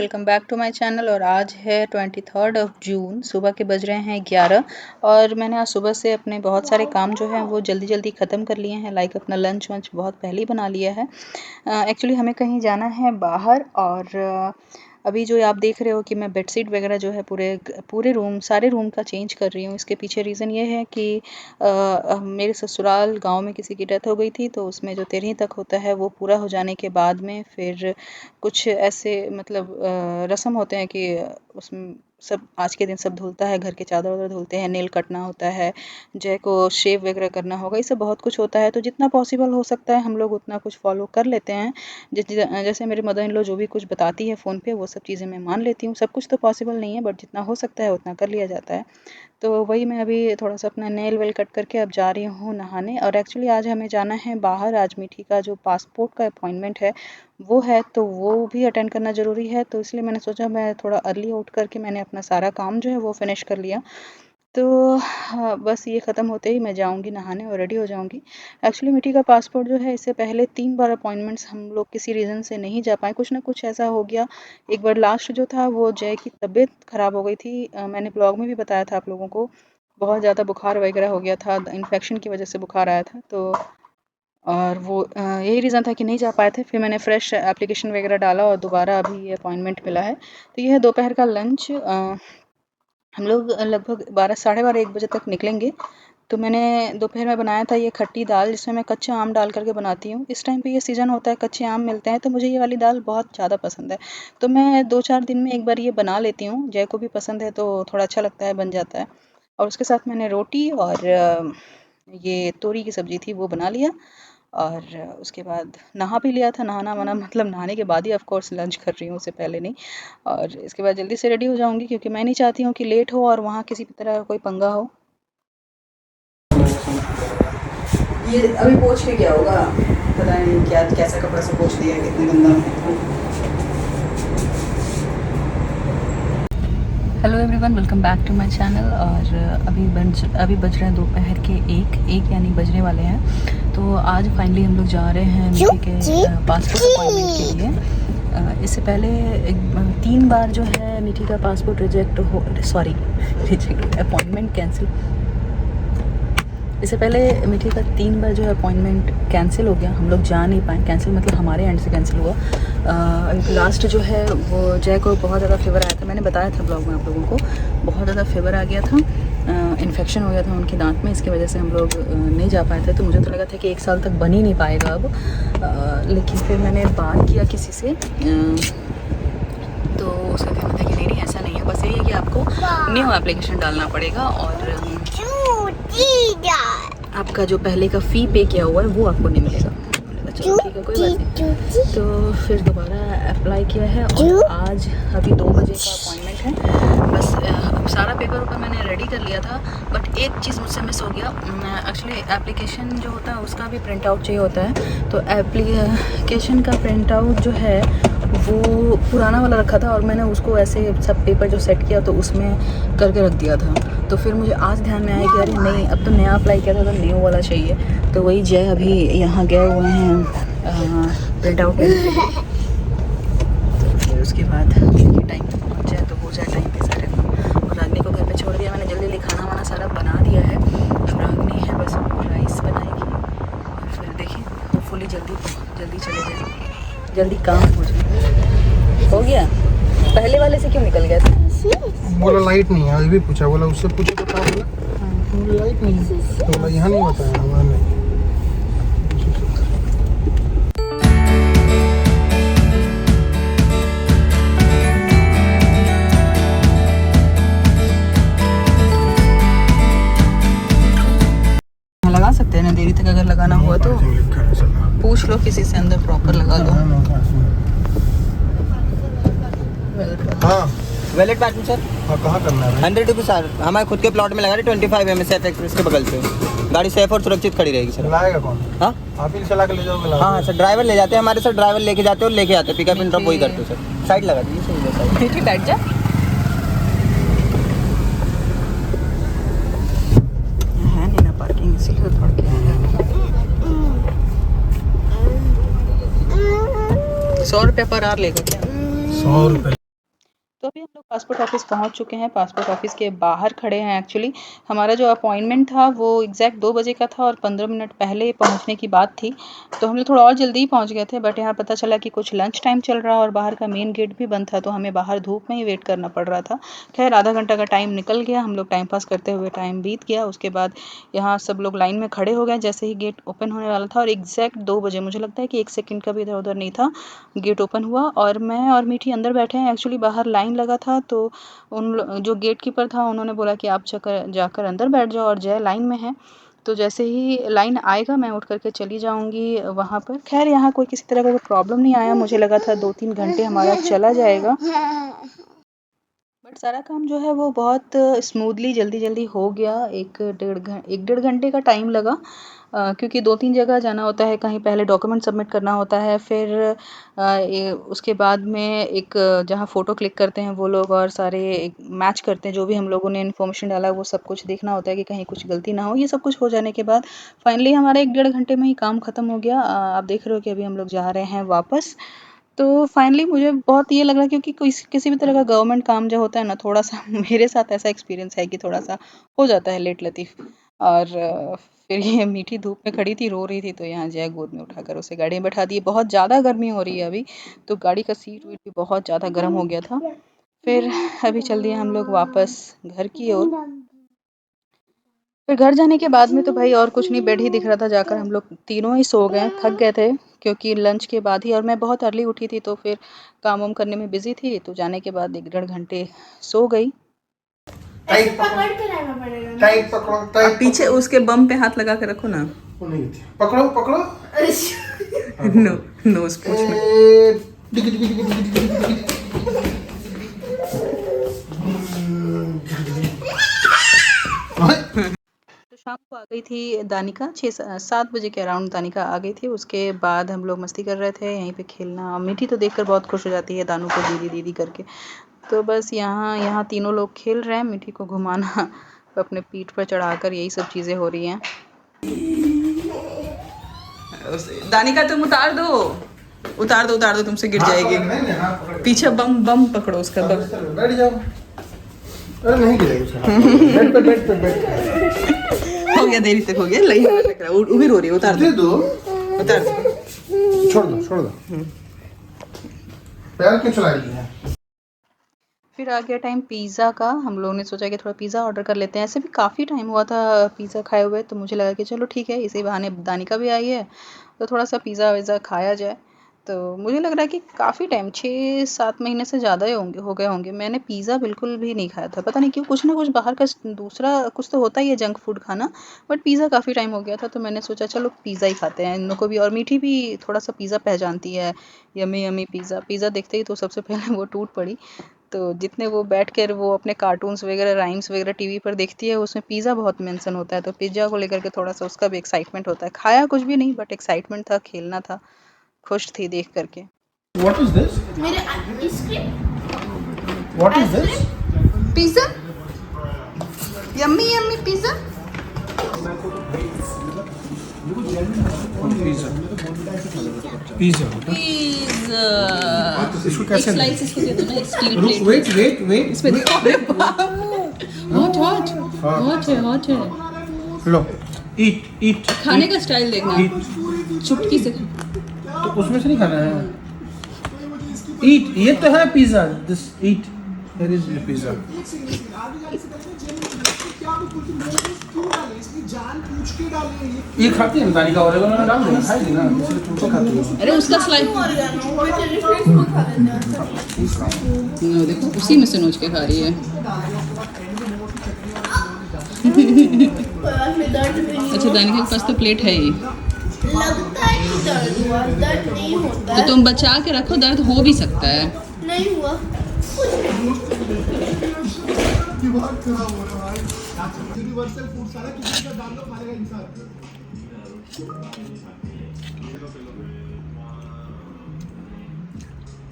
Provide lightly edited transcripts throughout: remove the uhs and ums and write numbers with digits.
Welcome back to my channel. और आज है 23 जून, सुबह के बज रहे हैं 11 और मैंने आज सुबह से अपने बहुत सारे काम जो हैं वो जल्दी जल्दी ख़त्म कर लिए हैं। लाइक अपना लंच वंच बहुत पहले ही बना लिया है। एक्चुअली हमें कहीं जाना है बाहर और अभी जो आप देख रहे हो कि मैं बेडशीट वगैरह जो है पूरे सारे रूम का चेंज कर रही हूँ। इसके पीछे रीज़न ये है कि मेरे ससुराल गांव में किसी की डेथ हो गई थी, तो उसमें जो 13 तक होता है वो पूरा हो जाने के बाद में फिर कुछ ऐसे मतलब रस्म होते हैं कि उसमें सब आज के दिन सब धुलता है, घर के चादर वादर धुलते हैं, नेल कटना होता है, जय को शेव वगैरह करना होगा, ये सब बहुत कुछ होता है। तो जितना पॉसिबल हो सकता है हम लोग उतना कुछ फॉलो कर लेते हैं। जैसे मेरे मदर इन लॉ जो भी कुछ बताती है फ़ोन पे वो सब चीज़ें मैं मान लेती हूँ। सब कुछ तो पॉसिबल नहीं है बट जितना हो सकता है उतना कर लिया जाता है। तो वही मैं अभी थोड़ा सा अपना नेल वेल कट करके अब जा रही हूँ नहाने। और एक्चुअली आज हमें जाना है बाहर। आज मीठी का जो पासपोर्ट का अपॉइंटमेंट है वो है, तो वो भी अटेंड करना ज़रूरी है। तो इसलिए मैंने सोचा मैं थोड़ा अर्ली उठ करके मैंने अपना सारा काम जो है वो फिनिश कर लिया। तो हाँ, बस ये ख़त्म होते ही मैं जाऊंगी नहाने और रेडी हो जाऊंगी। एक्चुअली मिट्टी का पासपोर्ट जो है इससे पहले 3 बार अपॉइंटमेंट्स हम लोग किसी रीज़न से नहीं जा पाए, कुछ ना कुछ ऐसा हो गया। एक बार लास्ट जो था वो जय की तबीयत ख़राब हो गई थी। मैंने ब्लॉग में भी बताया था आप लोगों को, बहुत ज़्यादा बुखार वगैरह हो गया था, इन्फेक्शन की वजह से बुखार आया था। तो और वो यही रीज़न था कि नहीं जा पाए थे। फिर मैंने फ़्रेश एप्लीकेशन वगैरह डाला और दोबारा अभी ये अपॉइंटमेंट मिला है। तो ये है दोपहर का लंच। हम लोग लगभग 12 साढ़े 12 1 बजे तक निकलेंगे। तो मैंने दोपहर में बनाया था ये खट्टी दाल, जिसमें मैं कच्चा आम डाल करके बनाती हूँ। इस टाइम पे ये सीज़न होता है, कच्चे आम मिलते हैं, तो मुझे ये वाली दाल बहुत ज़्यादा पसंद है। तो मैं 2-4 दिन में एक बार ये बना लेती हूँ। जय को भी पसंद है तो थोड़ा अच्छा लगता है, बन जाता है। और उसके साथ मैंने रोटी और ये तोरी की सब्ज़ी थी वो बना लिया। और उसके बाद नहा भी लिया था। नहाना वाना मतलब नहाने के बाद ही ऑफ कोर्स लंच कर रही हूँ, उससे पहले नहीं। और इसके बाद जल्दी से रेडी हो जाऊँगी क्योंकि मैं नहीं चाहती हूँ कि लेट हो और वहाँ किसी भी तरह का कोई पंगा हो। ये अभी पोंछ के क्या होगा पता नहीं, क्या कैसा कपड़ा से पोंछ दिया है, कितने गंदा। Hello everyone, welcome back to my channel. और अभी बज रहे हैं दोपहर के एक यानी बजने वाले हैं। तो आज फाइनली हम लोग जा रहे हैं मिठी के पासपोर्ट अपॉइंटमेंट के लिए। इससे पहले 3 बार जो है मिठी का पासपोर्ट रिजेक्ट अपॉइंटमेंट कैंसिल। इससे पहले मिठी का 3 बार जो है अपॉइंटमेंट कैंसिल हो गया, हम लोग जा नहीं पाए। कैंसिल मतलब हमारे एंड से कैंसिल हुआ। लास्ट जो है वो जय को बहुत ज़्यादा फीवर आया था, मैंने बताया था ब्लॉग में आप लोगों को। बहुत ज़्यादा फीवर आ गया था, इन्फेक्शन हो गया था उनके दांत में, इसकी वजह से हम लोग नहीं जा पाए थे। तो मुझे तो लगा था कि 1 साल तक बन ही नहीं पाएगा अब। लेकिन फिर मैंने बात किया किसी से, तो उसका कहना था कि नहीं ऐसा नहीं है, बस यही है कि आपको न्यू एप्लीकेशन डालना पड़ेगा और आपका जो पहले का फ़ी पे किया हुआ है वो आपको नहीं मिलेगा। चलो ठीक है, कोई बात नहीं। तो फिर दोबारा अप्लाई किया है और आज अभी 2 बजे का अपॉइंटमेंट है। बस सारा पेपर मैंने रेडी कर लिया था, बट एक चीज़ मुझसे मिस हो गया। एक्चुअली एप्लीकेशन जो होता है उसका भी प्रिंट आउट चाहिए होता है। तो एप्लीकेशन का प्रिंट आउट जो है वो पुराना वाला रखा था और मैंने उसको ऐसे सब पेपर जो सेट किया तो उसमें करके रख दिया था। तो फिर मुझे आज ध्यान में आया कि अरे नहीं, अब तो नया अप्लाई किया था तो न्यू वाला चाहिए। तो वही जय अभी यहाँ गए हुए हैं प्रिंट आउट में। तो फिर उसके बाद टाइम पे पहुँच जाए तो हो जाए टाइम पे सारे काम। और रागनी को घर पे छोड़ दिया मैंने, जल्दी जल्दी खाना वाना सारा बना दिया है। अब रागनी है बस राइस बनाएगी और फिर देखिए होपफुली जल्दी चले जाए, जल्दी काम हो जाए। हो गया। पहले वाले से क्यों निकल गया था? बोला लाइट नहीं है, आज भी पूछा, बोला उससे पूछे तो क्या बोला, लाइट नहीं है। तो बोला यहाँ नहीं बताया हमारे। लगा सकते हैं ना देरी तक, अगर लगाना हुआ तो पूछ लो किसी से, अंदर प्रॉपर लगा लो। हाँ वैलेट पार्किंग सर। हाँ, कहाँ करना है? 100 रुपीज़ सर, हमारे खुद के प्लॉट में लगा रहे 25 MSF एक्सप्रेस के बगल पे। गाड़ी सेफ और सुरक्षित खड़ी रहेगी सर। लाएगा कौन? हाँ आप ही चला के ले जाओगे? हाँ सर, ड्राइवर ले जाते हैं हमारे सर, ड्राइवर लेके जाते हैं और लेके आते हैं, पिकअप एंड ड्रॉप वही करते हो सर। साइड लगा दीजिए सर, ठीक बैठ जा। है नहीं ना पार्किंग, इसीलिए थोड़ा क्या 100 रुपये पर आवर लेगा क्या? 100 रुपये। तो अभी हम लोग पासपोर्ट ऑफिस पहुंच चुके हैं। पासपोर्ट ऑफिस के बाहर खड़े हैं। एक्चुअली हमारा जो अपॉइंटमेंट था वो एग्जैक्ट 2 बजे का था और 15 मिनट पहले पहुंचने की बात थी, तो हम लोग थोड़ा और जल्दी ही पहुंच गए थे। बट यहाँ पता चला कि कुछ लंच टाइम चल रहा और बाहर का मेन गेट भी बंद था, तो हमें बाहर धूप में ही वेट करना पड़ रहा था। खैर आधा घंटा का टाइम निकल गया, हम लोग टाइम पास करते हुए टाइम बीत गया। उसके बाद यहाँ सब लोग लाइन में खड़े हो गए जैसे ही गेट ओपन होने वाला था, और एग्जैक्ट 2 बजे, मुझे लगता है कि 1 सेकंड का भी इधर उधर नहीं था, गेट ओपन हुआ और मैं और मीठी अंदर बैठे हैं। एक्चुअली बाहर लाइन लगा था, तो जो गेट कीपर था उन्होंने बोला कि आप जाकर अंदर बैठ जाओ और जय लाइन में है, तो जैसे ही लाइन आएगा मैं उठ करके चली जाऊंगी वहाँ पर। खैर यहाँ कोई किसी तरह का कोई प्रॉब्लम नहीं आया, मुझे लगा था 2-3 घंटे हमारा चला जाएगा, बट सारा काम जो है वो बहुत स्मूथली जल्दी जल्दी हो गया। एक डेढ़ घंटे का टाइम लगा, क्योंकि 2-3 जगह जाना होता है, कहीं पहले डॉक्यूमेंट सबमिट करना होता है, फिर उसके बाद में एक जहाँ फ़ोटो क्लिक करते हैं वो लोग और सारे मैच करते हैं, जो भी हम लोगों ने इन्फॉर्मेशन डाला वो सब कुछ देखना होता है कि कहीं कुछ गलती ना हो। ये सब कुछ हो जाने के बाद फाइनली हमारा 1 डेढ़ घंटे में ही काम ख़त्म हो गया। आप देख रहे हो कि अभी हम लोग जा रहे हैं वापस। तो फाइनली मुझे बहुत ये लग रहा है, क्योंकि किसी भी तरह का गवर्नमेंट काम जो होता है ना, थोड़ा-सा मेरे साथ ऐसा एक्सपीरियंस है कि थोड़ा-सा हो जाता है लेट लतीफ़। और फिर ये मीठी धूप में खड़ी थी, रो रही थी, तो यहाँ जय गोद में उठाकर उसे गाड़ी में बैठा दिए। बहुत ज़्यादा गर्मी हो रही है अभी, तो गाड़ी का सीट वीट भी बहुत ज़्यादा गर्म हो गया था। फिर अभी चल दिए हम लोग वापस घर की ओर। फिर घर जाने के बाद में तो भाई और कुछ नहीं, बेड ही दिख रहा था, जाकर हम लोग तीनों ही सो गए, थक गए थे क्योंकि लंच के बाद ही, और मैं बहुत अर्ली उठी थी तो फिर काम वाम करने में बिजी थी, तो जाने के बाद 1 डेढ़ घंटे सो गई। टाइट पकड़ के रहना पड़ेगा, टाइट पकड़ो, टाइट पीछे उसके बम पे हाथ लगा कर रखो ना। वो नहीं थी, पकड़ो पकड़ो। नो नो स्पूच में। तो शाम को आ गई थी दानिका, 6-7 बजे के अराउंड दानिका आ गई थी। उसके बाद हम लोग मस्ती कर रहे थे यहीं पे खेलना। मीठी तो देखकर बहुत खुश हो जाती है दानू को दीदी दीदी करके, तो बस यहाँ तीनों लोग खेल रहे हैं। मीठी को घुमाना अपने पीठ पर चढ़ाकर, यही सब चीज़ें हो रही हैं। दानिका तुम उतार दो, उतार दो, तुमसे गिर जाएगी। पीछे बम बम पकड़ो उसका, बम। बैठ जाओ। अरे नहीं गिरेगी, बेड पे। हो गया, देरी तक हो गया, लई लग रहा है, वो भी रो रही है। उतार दे दो, उतार दो, छोड़ दो। पैर क्यों चला रही है? फिर आ गया टाइम पिज़्ज़ा का। हम लोगों ने सोचा कि थोड़ा पिज़्ज़ा ऑर्डर कर लेते हैं। ऐसे भी काफ़ी टाइम हुआ था पिज़्ज़ा खाए हुए, तो मुझे लगा कि चलो ठीक है, इसी बहाने दानिका भी आई है तो थोड़ा सा पिज़्ज़ा विज़्ज़ा खाया जाए। तो मुझे लग रहा है कि काफ़ी टाइम, 6-7 महीने से ज़्यादा ही हो गए होंगे, मैंने पिज़्ज़ा बिल्कुल भी नहीं खाया था। पता नहीं क्यों, कुछ ना कुछ बाहर का दूसरा कुछ तो होता ही है जंक फूड खाना, बट पिज़्ज़ा काफ़ी टाइम हो गया था, तो मैंने सोचा चलो पिज़्ज़ा ही खाते हैं इन लोगों को भी। और मीठी भी थोड़ा सा पिज़्ज़ा पहचानती है, यम्मी यम्मी पिज़्ज़ा देखते ही तो सबसे पहले वो टूट पड़ी। तो जितने वो बैठ कर वो अपने कार्टून्स वगैरह, राइम्स वगैरह टीवी पर देखती है, उसमें पिज़्ज़ा बहुत मेंशन होता है, तो पिज़्ज़ा को लेकर के थोड़ा सा उसका भी एक्साइटमेंट होता है। खाया कुछ भी नहीं, बट एक्साइटमेंट था, खेलना था, खुश थी देख करके। What is this? मेरे ice cream, What is this? Pizza, yummy yummy pizza. Pizza. Pizza इसको कैसे? स्लाइस इसको दे दो ना, स्टील प्लेट। वेट। इसमें देखो, अरे हॉट है। लो, eat। खाने का स्टाइल देखना, Eat। चुटकी से। तो उसमें से नहीं खाना है। Eat, ये तो है pizza. This eat, here is the pizza. ये खाती है ना दानिका, और उन्होंने डाल दिया, खाएगी ना, इसलिए तुमको खाती है। अरे उसका स्लाइस देखो, उसी में से नोच के खा रही है। अच्छा, दानिका के पास तो प्लेट है ही, लगता है कि दर्द हुआ, दर्द नहीं होता तो तुम बचा के रखो, दर्द हो भी सकता है। नहीं हुआ कुछ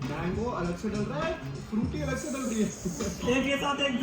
मैंगो अलग से डल रहा है, फ्रूटी अलग से डल रही है। एक ये साथ एक